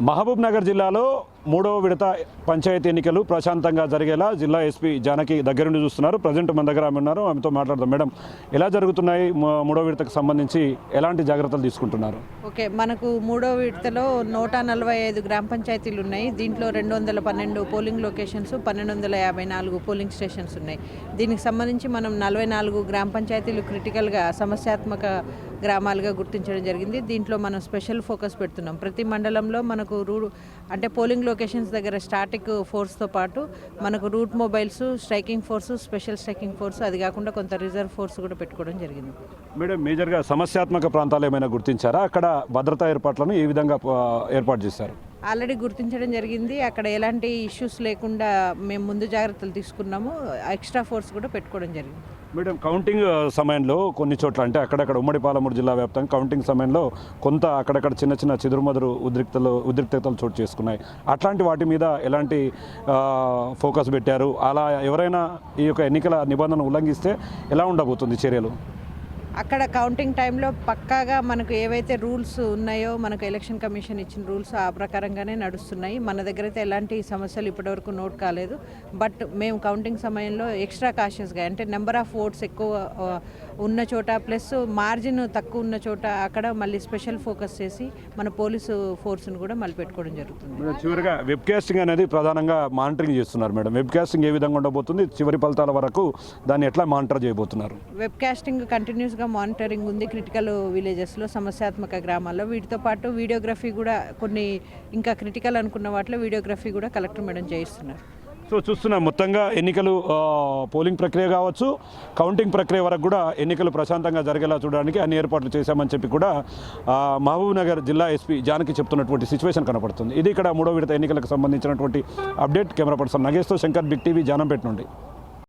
మహబూబ్ నగర్ జిల్లాలో మూడవ విడత పంచాయతీ ఎన్నికలు ప్రశాంతంగా జరిగేలా జిల్లా ఎస్పీ జానకి దగ్గరుండి చూస్తున్నారు. ప్రజెంట్ మన దగ్గర ఆమె ఉన్నారు, ఆమెతో మాట్లాడదాం. మేడం, ఎలా జరుగుతున్నాయి? మూడవ విడతకు సంబంధించి ఎలాంటి జాగ్రత్తలు తీసుకుంటున్నారు? ఓకే, మనకు మూడవ విడతలో 145 గ్రామ పంచాయతీలు ఉన్నాయి. దీంట్లో 212 పోలింగ్ లొకేషన్స్, 1254 పోలింగ్ స్టేషన్స్ ఉన్నాయి. దీనికి సంబంధించి మనం 44 గ్రామ పంచాయతీలు క్రిటికల్గా సమస్యాత్మక గ్రామాలుగా గుర్తించడం జరిగింది. దీంట్లో మనం స్పెషల్ ఫోకస్ పెడుతున్నాం. ప్రతి మండలంలో మనకు అంటే పోలింగ్ లొకేషన్స్ దగ్గర స్టాటిక్ ఫోర్స్తో పాటు మనకు route mobiles, striking force, special striking force, అది కాకుండా కొంత రిజర్వ్ ఫోర్స్ కూడా పెట్టుకోవడం జరిగింది. మేడం, మేజర్గా సమస్యాత్మక ప్రాంతాలు ఏమైనా గుర్తించారా? అక్కడ భద్రతా ఏర్పాట్లను ఏ విధంగా ఏర్పాటు చేశారు? ఆల్రెడీ గుర్తించడం జరిగింది. అక్కడ ఎలాంటి ఇష్యూస్ లేకుండా మేము ముందు జాగ్రత్తలు తీసుకున్నాము. ఎక్స్ట్రా ఫోర్స్ కూడా పెట్టుకోవడం జరిగింది. మేడం, కౌంటింగ్ సమయంలో కొన్ని చోట్ల అంటే అక్కడక్కడ ఉమ్మడి పాలమూరు జిల్లా వ్యాప్తంగా కౌంటింగ్ సమయంలో కొంత అక్కడక్కడ చిన్న చిన్న చిదురుమదురు ఉద్రిక్తతలు చోటు చేసుకున్నాయి. అట్లాంటి వాటి మీద ఎలాంటి ఫోకస్ పెట్టారు? అలా ఎవరైనా ఈ యొక్క ఎన్నికల నిబంధనలు ఉల్లంఘిస్తే ఎలా ఉండబోతుంది చర్యలు? అక్కడ కౌంటింగ్ టైంలో పక్కాగా మనకు ఏవైతే రూల్స్ ఉన్నాయో, మనకు ఎలక్షన్ కమిషన్ ఇచ్చిన రూల్స్ ఆ ప్రకారంగానే నడుస్తున్నాయి. మన దగ్గర అయితే ఎలాంటి సమస్యలు ఇప్పటివరకు నోట్ కాలేదు. బట్ మేము కౌంటింగ్ సమయంలో ఎక్స్ట్రా కాషియస్గా, అంటే నెంబర్ ఆఫ్ ఓట్స్ ఎక్కువ ఉన్న చోట ప్లస్ మార్జిన్ తక్కువ ఉన్న చోట అక్కడ మళ్ళీ స్పెషల్ ఫోకస్ చేసి మన పోలీసు ఫోర్స్ను కూడా మళ్ళీ పెట్టుకోవడం జరుగుతుంది. చివరిగా వెబ్ కాస్టింగ్ అనేది ప్రధానంగా మానిటరింగ్ చేస్తున్నారు మేడం. వెబ్ కాస్టింగ్ ఏ విధంగా ఉండబోతుంది? చివరి ఫలితాల వరకు దాన్ని ఎట్లా మానిటర్ చేయబోతున్నారు? వెబ్ కాస్టింగ్ కంటిన్యూస్గా మానిటరింగ్ ఉంది క్రిటికల్ విలేజెస్లో, సమస్యాత్మక గ్రామాల్లో. వీటితో పాటు వీడియోగ్రఫీ కూడా కొన్ని ఇంకా క్రిటికల్ అనుకున్న వాటిలో వీడియోగ్రఫీ కూడా కలెక్టర్ మేడం చేయిస్తున్నారు. సో చూస్తున్నాం, మొత్తంగా ఎన్నికలు పోలింగ్ ప్రక్రియ కావచ్చు, కౌంటింగ్ ప్రక్రియ వరకు కూడా ఎన్నికలు ప్రశాంతంగా జరిగేలా చూడడానికి అన్ని ఏర్పాట్లు చేశామని చెప్పి కూడా మహబూబ్ నగర్ జిల్లా ఎస్పీ జానకి చెప్తున్నటువంటి సిచ్యువేషన్ కనపడుతుంది. ఇది ఇక్కడ మూడో విడత ఎన్నికలకు సంబంధించినటువంటి అప్డేట్. కెమెరా పర్సన్ నగేష్తో శంకర్, బిగ్ టీవీ, జానంపేట నుండి.